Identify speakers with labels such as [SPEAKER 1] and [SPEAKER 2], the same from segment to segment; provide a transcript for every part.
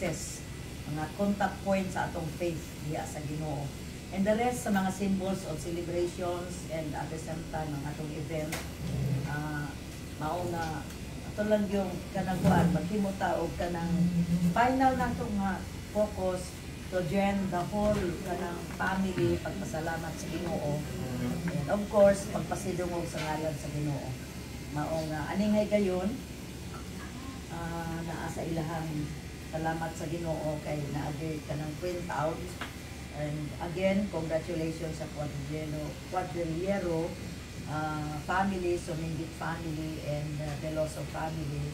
[SPEAKER 1] places, mga contact points sa atong faith diya sa Ginoo. And the rest sa mga symbols of celebrations and at the same time ang atong event, mao na ato lang yung kanang kuan maghimuta og kanang final na itong focus to join the whole kanang family pagpasalamat sa Ginoo. And of course pagpasidungog sa ngalan sa Ginoo. Mao nga aninghay gayon naa sa ilahang salamat sa Ginoo kay naagi kanang print out. And again, congratulations sa Quadrillero family, Sumingit family, and Veloso family.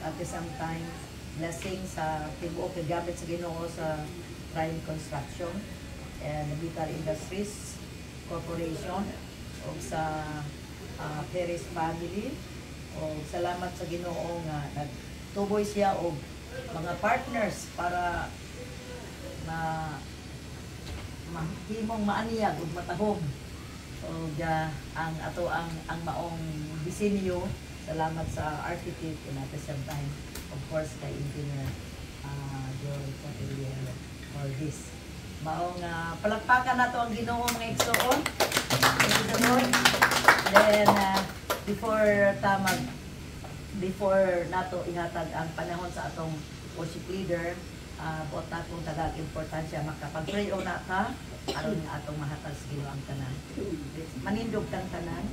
[SPEAKER 1] At the same time, blessing sa tibuok gamit sa Ginoo sa Prime Construction and Vital Industries Corporation o sa Perez family. O salamat sa Ginoo nga nagtuboy siya og mga partners para mahimong maaniyag ug matahog og ang ato ang maong disenyo. Salamat sa architect and at the same time of course kay engineer Joel Quadrillero for this. Maong palakpakan nato ang Ginoo mga igsoon. Then before nato ihatag ang panahon sa atong worship leader, buot na kung tagang importansya makapag-pray o na ka aron nga atong mahatag sa Ginoo ang tanan. Manindog kang tanan.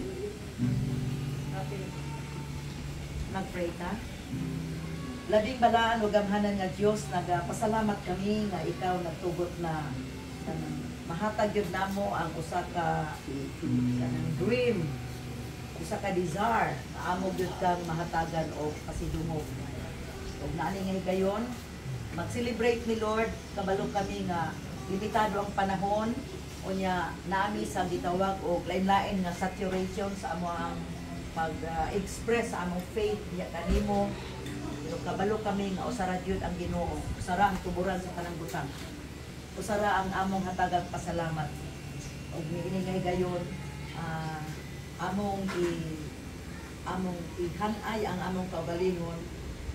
[SPEAKER 1] Mag-pray ta. Labing balaan o gamhanan nga Diyos, nagpasalamat kami nga ikaw nagtugot na mahatag yun namo ang usa ka dream, usa ka desire na amo gyud kang mahatagan o pasidungog. Ug naani nga gayon mag-celebrate ni Lord, kabalo kami nga limitado ang panahon unya nami sa gitawag og lain-lain nga saturation sa amo ang pag-express sa among faith niya kanimo. Pero kabalo kami nga usara gyud ang Ginoo, usara ang tuburan sa tanang butang, usara ang among hatagang pasalamat. Og niini gayon among ihanay ang among kaugalingon,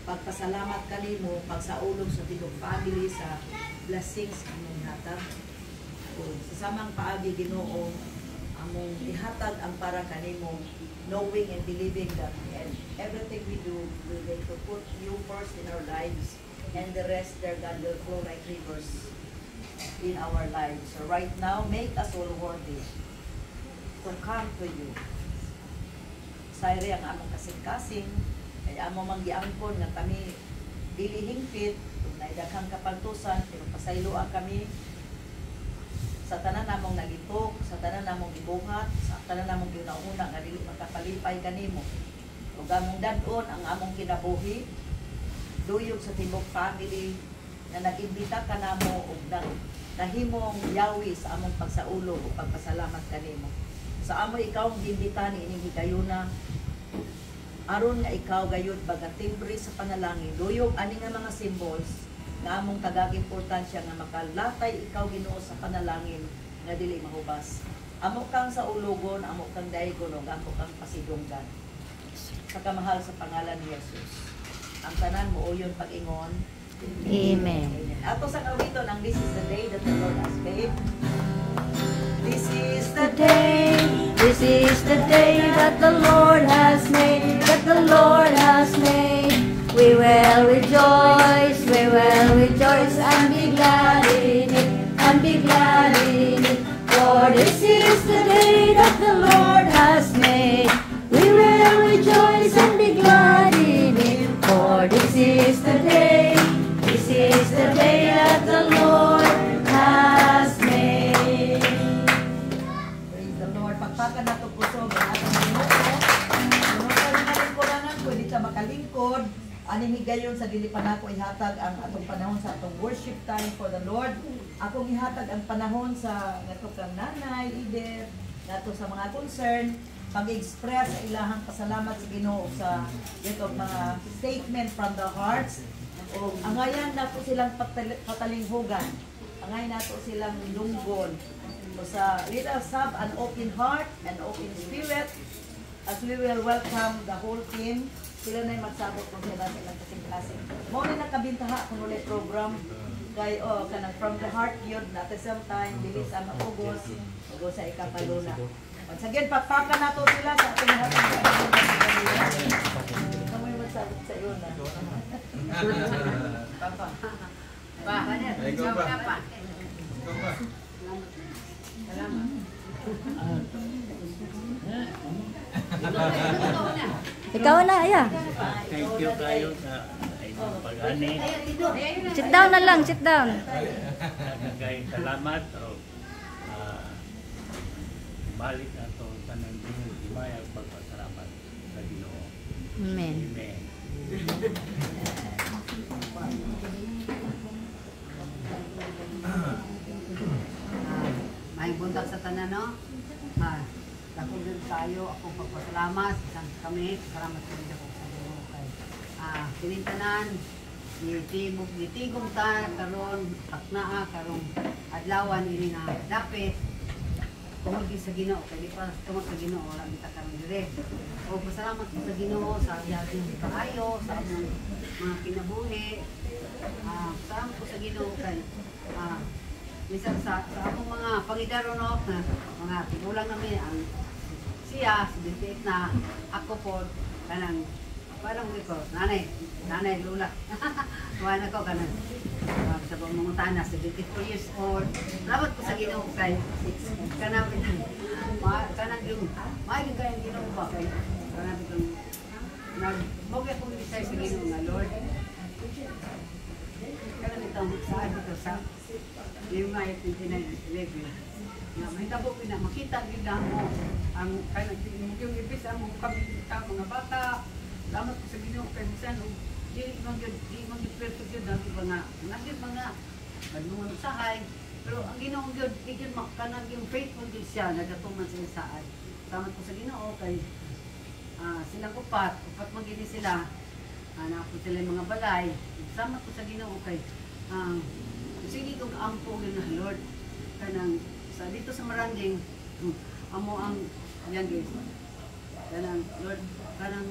[SPEAKER 1] pagpasalamat kanimo pagsaulog sa tibuok family sa blessings among hatag. O sa samang paagi Ginoo among ihatag ang para kanimo, knowing and believing that everything we do, we need to put you first in our lives, and the rest there God will flow like rivers in our lives. So right now, make us all worthy to come to you. Sayri ang among kasing-kasing, kaya amo manggiangkon nga kami dili hingpit, kung naidaghang kapantusan, pero pasayloa kami sa tanan namong nagitok, sa tanan namong gibuhat, sa tanan namong ginauna nga dili makapalipay kanimo. Ug among dad-on ang among kinabuhi, duyog sa tibuok family na nag-imbita kanamo og nahimong yawi sa among pagsaulog o pagpasalamat kanimo. Sa amo ikaw giimbita ni ining higayuna, aron nga ikaw gayud bagatimbre sa panalangin, duyog ani nga mga symbols nga among tagag-importansya nga makalatay ikaw Ginoo sa panalangin nga dili mahubas. Amo kang sa ulogon, amo kang daygon, ug amo kang pasidunggan. Sa kamahal sa pangalan ni Jesus. Ang tanan mo uyon pag-ingon.
[SPEAKER 2] Amen.
[SPEAKER 1] Ato sa kawiton ang this is the day that the Lord has made. This is the
[SPEAKER 2] day that the Lord has made, that the Lord has made. We will rejoice and be glad in it, and be glad in it. For this is the day that the Lord has made. We will rejoice and be glad in it. For this is the day that the Lord has made.
[SPEAKER 1] Praise the Lord. Pagpakan na ito puso, ganatang Ginoo. Kung kalingkurangan ko, hindi ka makalingkod. Aning higayon sa dili pa nako ihatag ang atong panahon sa atong worship time for the Lord. Akong ihatag ang panahon sa nato kang nanay, Eder, nato sa mga concern, pag-express sa ilahang pasalamat sa Ginoo sa itong mga statement from the hearts. O angayan nato silang patalinghugan. Angayan nato silang lunggon. So sa let us have an open heart and open spirit as we will welcome the whole team Sila na yung magsabot kung sila sila kasing klase. Mo na nakabintaha kung ulit program. Kay kanang from the heart yun, at the same time, dili sa matugos, ugos sa ikapaluna. Once again, pakpaka na to sila sa ating lahat. Kamoy magsabot sa iyo na. Papa. Pa.
[SPEAKER 3] Ikaw pa.
[SPEAKER 1] Pa.
[SPEAKER 3] Ikaw pa.
[SPEAKER 1] Salamat.
[SPEAKER 2] Ikaw na, Aya.
[SPEAKER 4] Thank you kayo sa inyong pag-ani.
[SPEAKER 2] Sit down na lang, sit down.
[SPEAKER 4] Kay salamat o balik ato sa nang mayag pagpasalamat sa Ginoo.
[SPEAKER 2] Amen.
[SPEAKER 4] Amen.
[SPEAKER 5] May bundag sa tanan, no? Dako din tayo, ako pagpasalamat, isang kami, salamat sa inyo sa Ginoo kay pinintanan, nitigong ta, karon aknaa, karong adlawan, ini nga dapit, tungod sa Ginoo, kay di pa tungod sa Ginoo, wala kita karon dire. O pasalamat ko sa Ginoo sa yating kaayo, sa among mga kinabuhi, salamat ko sa Ginoo kay minsan sa akong mga pangidaronok na mga tigulang namin ang siya, si Bintit na ako po kanang parang ko, nanay lula. Tuwan ako kanang sa pamungutan na 74 years old. Salamat ko sa Ginoo kay kanang yung maayong kayang Ginoo ba kay kanang itong nagmogay akong bisay sa Ginoo nga Lord. Kanang itong saan dito sa yung mga 29-11 na may tabo ko na makita yun na mo ang yung ibis ang mga bata. Salamat ko sa Ginoo kay minsan di mag-perto yun dahil mga badungan usahay pero ang Ginoo yun yun makanag yung faithful din siya nagatuman sa isaan. Salamat ko sa Ginoo kay silang upat magini sila napo sila yung mga balay. Salamat ko sa Ginoo kay sige kong ampo ng Lord kanang sa dito sa Maranding amo ang yan guys kanang Lord kanang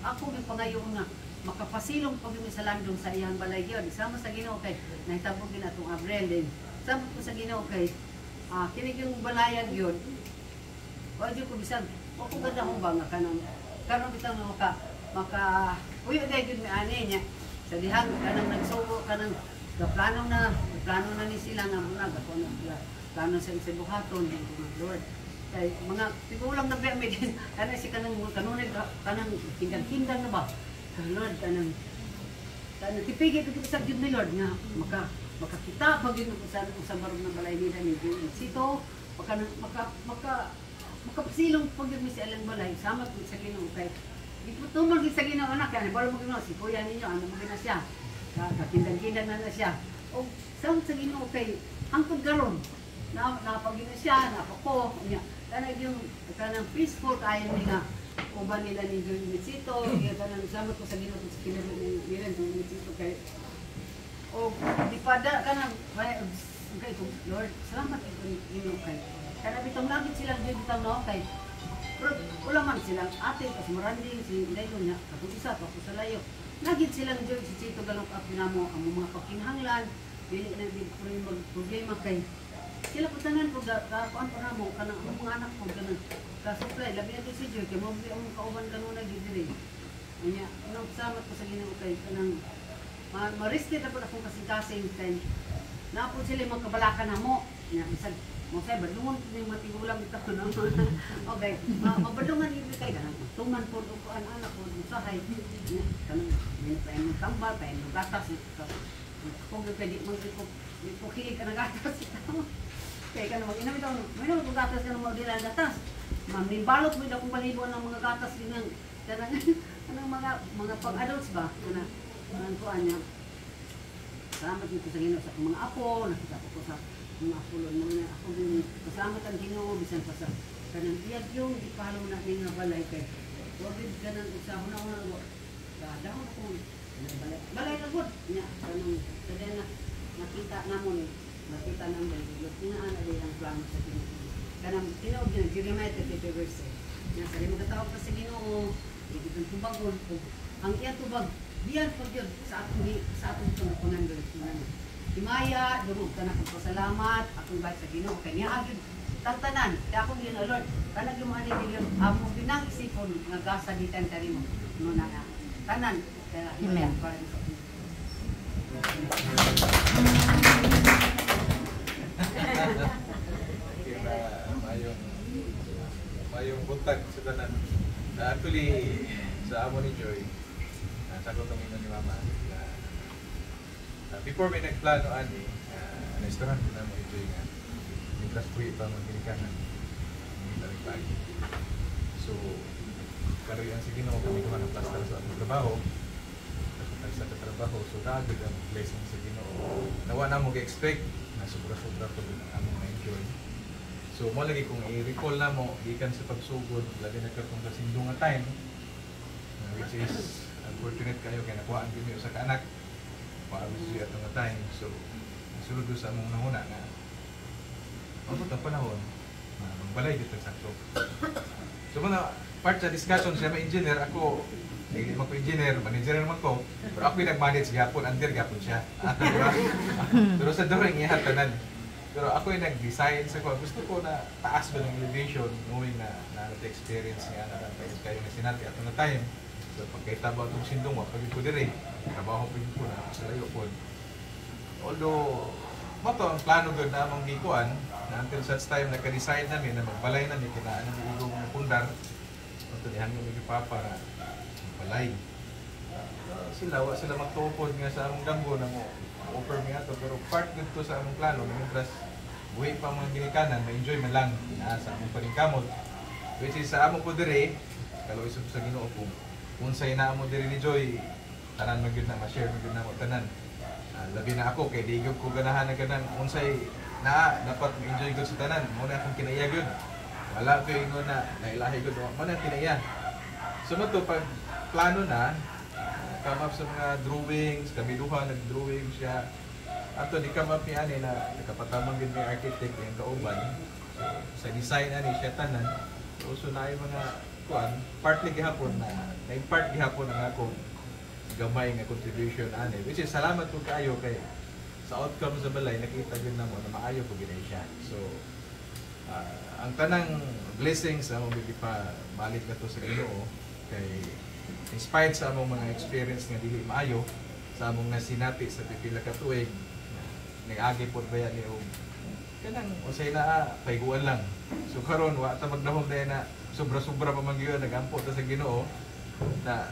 [SPEAKER 5] ako yung pangayoon nga makapasilong pag yung sa landong sa iyang balay yun sama sa Ginoo kay nahitabo din atong Abrel din sama ko sa Ginoo kay kinig yung balayag yun wadyo ko bisan ako ganda kong ba nga kanang bitang maka uyo dahil yun may ani niya sa dihang kanang nagsubo kanang plano na ni sila nga muna ako na plano sa isang buhaton ng Lord kay mga tigulang na ba din kana si kanang kanunay kanang kindang na ba kay Lord kanang tipigit ko sa Dios ni Lord nga makakita pag yun sa barog ng balay nila ni Sito makapasilong pag yun si Alang Balay sama ko sa Ginoo kay tumag sa Ginoo anak kay balo mo Ginoo si kuya ninyo ano mo na siya kakindang-kindang na siya. O, sa Ginoo kay, hangtod garon napagino siya, napako, niya. Kanang peaceful tayo nila, uban nila ni Mitsito, kanang salamat ko sa Ginoo sa kinabot nila ng Mitsito kay, o, di pada, kanang, kay, Lord, salamat ko Ginoo kay. Kanang bitong langit silang bitong no, kay, pero wala man silang ate, kasi maranding, si Dayo niya, kapag isa, kapag sa layo. Nagit silang Diyos, si Chito Galong Apinamo, ang mga pakinahanglan, dili na problema kay sila po tanan po, kuan po na mo, kanang ang mga anak po, kanang ka-supply, labi natin si Diyos, kaya mabili ang kauban kanuna gidiri. Kanya, anong salamat ko sa Ginoo kay, kanang ma-rested na po akong kasing-kasing, kay napod sila yung magkabalakan na mo, niya, isang, mo say badungan ni matigulang ito no. Okay, mabadungan ni kay kanang tuman po ko an anak ko usahay. Kanang may mo tambal, may mo gatas kung pwede mo kilig ka ng gatas ito. Kaya kanang mag-inam ito, may naman kung gatas ka ng mga dilang gatas. Mamimbalot mo ito kung balibo ng mga gatas din ng mga pang-adults ba? Kanang kuan niya. Salamat dito sa Ginoo sa mga apo, nakita ko sa mga apulon mo na ako din kasama ang Ginoo bisan pa sa kanang iyag yung ipalo na ning balay kay David kanang usahon na daw ko balay na gud nya kanang kada na nakita namon nakita nang balay tinaan ali ang plano sa Ginoo kanang tinuod din Jeremiah 33 verse nya sa mo katawag pa sa Ginoo itong tubagon ko. Ang iya tubag, diyan po yun sa atong tunakunan galutunan. Himaya, durog ka na kong pasalamat, akong bahit sa Ginoo kay niya agad tantanan, kaya akong yun, Lord, tanag yung mga nililyon, among pinang isipon, nga gasa di tantari mo, no na tanan, kaya himaya, para sa Ginoo.
[SPEAKER 3] Kaya mayong buntag sa tanan. Actually, sa amo ni Joy, sagot kami ni Mama, before may nagplano ani, restaurant na mo i-Joy nga. Mintras po pa magkinikanan. Hindi talag pagi. So, karoy ang sige na kami kuha ng plaster sa aming trabaho. Sa trabaho, so nagod ang blessing sa Ginoo. Nawa na mo ga-expect na sobra-sobra ko din ang among na-enjoy. So, mo lagi kung i-recall na mo, ikan sa pagsugod, lagi na katong kasindong nga time, which is unfortunate kayo kaya nakuhaan kami sa kaanak. Paano siya itong nga time. So, nasulod ko sa among nahuna nga, mabot ang panahon, magbalay dito sakto. So, muna, part sa discussion siya, may engineer, ako, hindi naman ko engineer, manager naman ko, pero ako yung nag-manage gapon, under gapon siya. Diba? Pero sa drawing, ihatanan. Pero ako yung nag-design sa ko, gusto ko na taas ba ng elevation, knowing na na-experience niya, kayo na sinati at na time. So pagkaita ba itong sindong mo, pagin ko dire, trabaho pagin ko na, sa layo po. Although, mato ang plano doon na amang gikuan, na until such time nagka-decide namin na magbalay namin, kinaan ng igong mga pundar, ito nihan yung mga papa na balay. Sila magtupod nga sa among damgo na mo offer mo ito, pero part dito sa among plano, mientras buhay pa mga ginikanan, ma-enjoy man lang sa among paningkamot. Which is sa among po dire, kalau isip sa Ginoo po, unsay na among dire ni Joy, tanan magyud na, ma-share magyud na mo tanan. Labi na ako, kay digog ko ganahan na ganang unsay na dapat ma-enjoy ko sa tanan, muna akong kinaiya yun. Wala ko yung na nailahi ko doon, muna kinaiya. So mo to, pag plano na, come up sa mga drawings, kami duha nag-drawing siya. Ato, di-come up ni Ani na nakapatamang din may architect yung kauban. So, sa design ani siya tanan. So na yung mga kuan, partly gihapon na, na-impart gihapon ang akong gamay nga contribution ani. Which is, salamat po kayo kay sa outcome sa balay, nakita din na mo na maayo po ginay siya. So, ang tanang blessings sa among pa balik na to sa Ginoo kay inspired sa among mga experience nga dili maayo sa among nasinati sa pipila ka tuig nag-agi pod baya ni og kanang usay na paiguan lang. So karon wa ta magnahom dai na sobra-sobra pa man gyud nagampo ta sa Ginoo na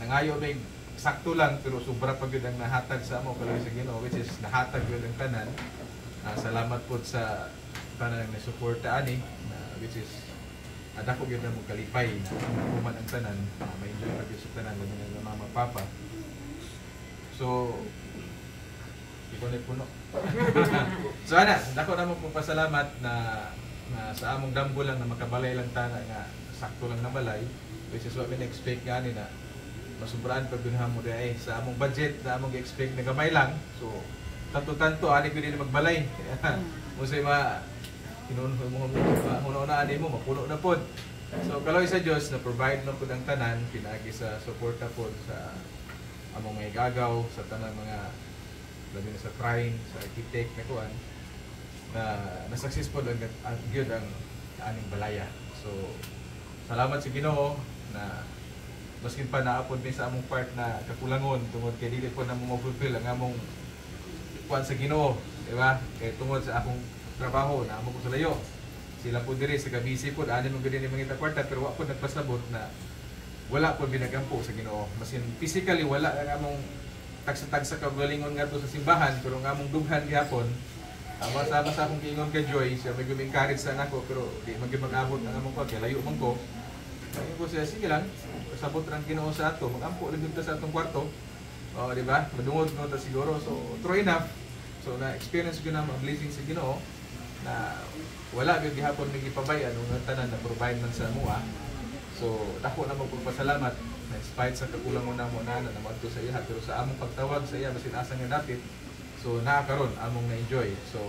[SPEAKER 3] nangayo mig sakto lang pero sobra pa gyud ang nahatag sa amo kaloy sa Ginoo, which is nahatag gyud ang tanan. Salamat pod sa tanan nga suporta ani which is dako gyud na mo kalipay kuman ang tanan, ma-enjoy pa gyud sa tanan labi ng mama papa. So ikaw na puno. So ana, dako na mo pong pasalamat na sa among damgo lang na makabalay lang tana nga sakto lang na balay, which is what we expect gani na masubraan pag dunha mo dai sa among budget na among expect na gamay lang. So tanto-tanto ani gyud ni magbalay. Musay una ani mo mapuno na pod. So kaloy sa Dios na provide na pud ang tanan pinaagi sa suporta pod sa among mga gagaw sa tanang mga labi na sa train sa architect na kuan na successful ang gyud ang aning balaya. So salamat sa Ginoo na maskin pa naapod ni sa among part na kakulangon tungod kay dili po na mo fulfill ang among kuan sa Ginoo, di ba? Kay tungod sa akong trabaho na amo ko sa layo. Sila po diri sa kabisi po, ani mo gani ni mga kwarta pero wa po nagpasabot na wala po binagampo sa Ginoo. Masin physically wala ang among tagsa-tagsa kagalingon nga to sa simbahan pero ang among dughan gihapon. Sama sa akong giingon kay Joy, siya may encourage sa nako pero di mag-abot ang among pag layo man ko. Ay ko siya sige lang, sabot ra ang Ginoo sa ato, magampo lang ta sa atong kwarto. Oh, di ba? Madungod no ta siguro. So true enough. So na-experience ko na ang blessing sa Ginoo na wala gyud gihapon mig ipabay anong tanan na provide man sa amoa. So dako na magpasalamat na despite sa kakulangon namo na namadto sa iya pero sa among pagtawag sa iya basin asa nga dapit. So karon among na-enjoy. So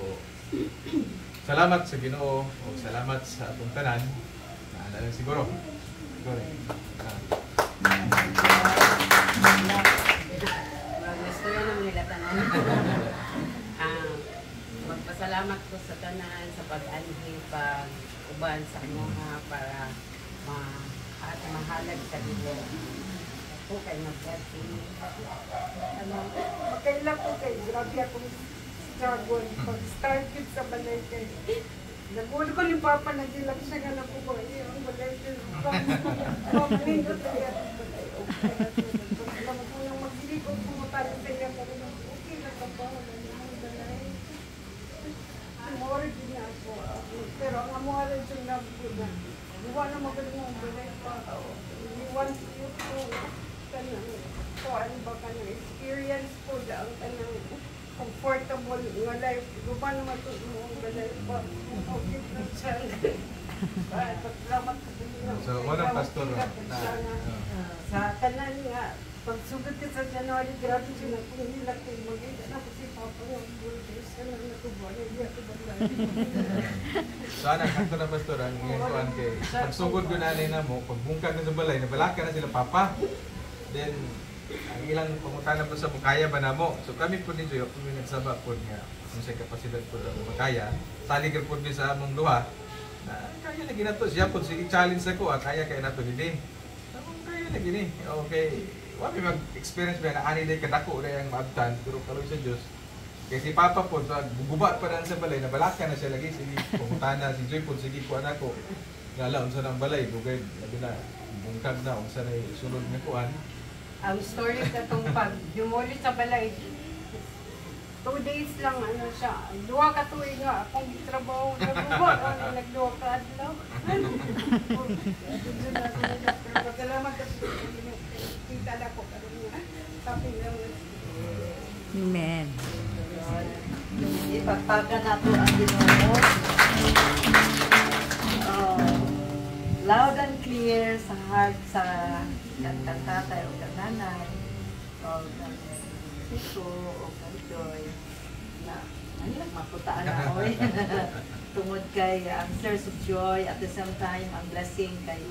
[SPEAKER 3] salamat sa Ginoo o salamat sa atong tanan. Na siguro Correct.
[SPEAKER 6] Gusto yun naman nila tanan. Magpasalamat ko sa tanan sa pag-anhi pag-uban sa mga para at mahalag sa dito. Ako kay mag-blessing.
[SPEAKER 7] Magkaila ko kay grabe akong struggle pag-start yun sa balay kay nagulo ko ni Papa na dilang siya nga na po ba ang balay yun pamilin ko tayo balay alam ko yung magbili ko pumutan sa iya pero okay na ka ba wala naman balay more din ako pero ang amuha rin yung nabuko na iwa na magaling ang balay pa iwan you to kanang so ano ba kanang experience po ang kanang comfortable nga life. Guba naman ito mo ang life pa. Okay na siya. Salamat ka din.
[SPEAKER 3] So, walang pastor na
[SPEAKER 7] sa kanan nga, pagsugod ka sa January, grabe siya na kung hilak ko yung mag-ina na kasi Papa nga, bulbis ka lang natubuan, hindi ako balay.
[SPEAKER 3] So, anak, kanto na pastor, ang ngayon kay pagsugod ko na na mo, pagbungkag na sa balay, nabalaka na sila Papa. Then, ang ilang pangutana po sa kaya ba na mo. So kami po dito, kung may nagsaba po nga, kung sa kapasidad po na makaya, saligir po din sa among duha, na kaya na ginato. Siya po, sige challenge ako, kaya kaya na to din. Kaya na gini. Okay, wala mag-experience ba na ani day kadako na yung maabtan, pero kaloy sa Diyos. Kasi si Papa po, guguba pa na sa balay, nabalaka na siya lagi, sige, pangutana, si Joy po, sige po anak ko. Ngala, unsa ng balay, bugay, labi na, bungkag na, unsa na sunod nga kuan.
[SPEAKER 7] Ang story sa itong pag-dumuli sa balay, 2 days lang ano siya. 2 ka tuig nga akong trabaho nagbuwa. Nagduwa ka adlaw. Salamat ka sa kita na ko karon nga. Sabi lang.
[SPEAKER 2] Amen.
[SPEAKER 1] Ipagpaga na po ang Ginoo. Loud and clear sa heart sa tatay o nanay o siko o Joy na ano maputaan na ako tungod kay ang source of joy at the same time ang blessing kay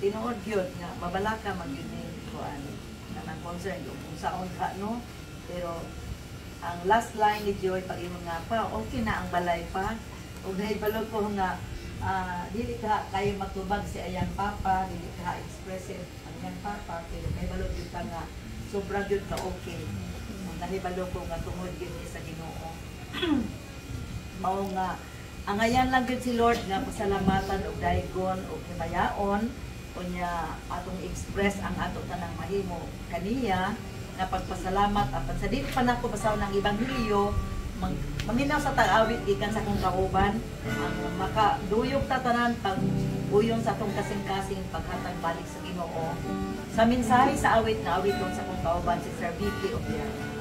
[SPEAKER 1] tinuod yun nga mabalaka magyunin ko ang concern kung saon ka no pero ang last line ni Joy pag imo nga pa okay na ang balay pa ug nahibalog ko nga dili ka kayo matubag si ayang Papa, dili ka expressive ang ayang Papa, pero may balog yun ka nga sobrang yun ka okay. Nahibalog ko nga tungod yun sa Ginoo. Mao nga, ang ayan lang yun si Lord nga pasalamatan o daigon o himayaon o niya atong express ang ato tanang mahimo kaniya nga pagpasalamat apan sa dili pa nako basaw ng Ebanghelyo maminaw sa tag-awit gikan sa akong kauban ang makaduyog ta tanan pag uyon sa atong kasing-kasing paghatag balik sa Ginoo sa mensahe sa awit nga awiton sa akong kauban si Sir Vicky Obiang.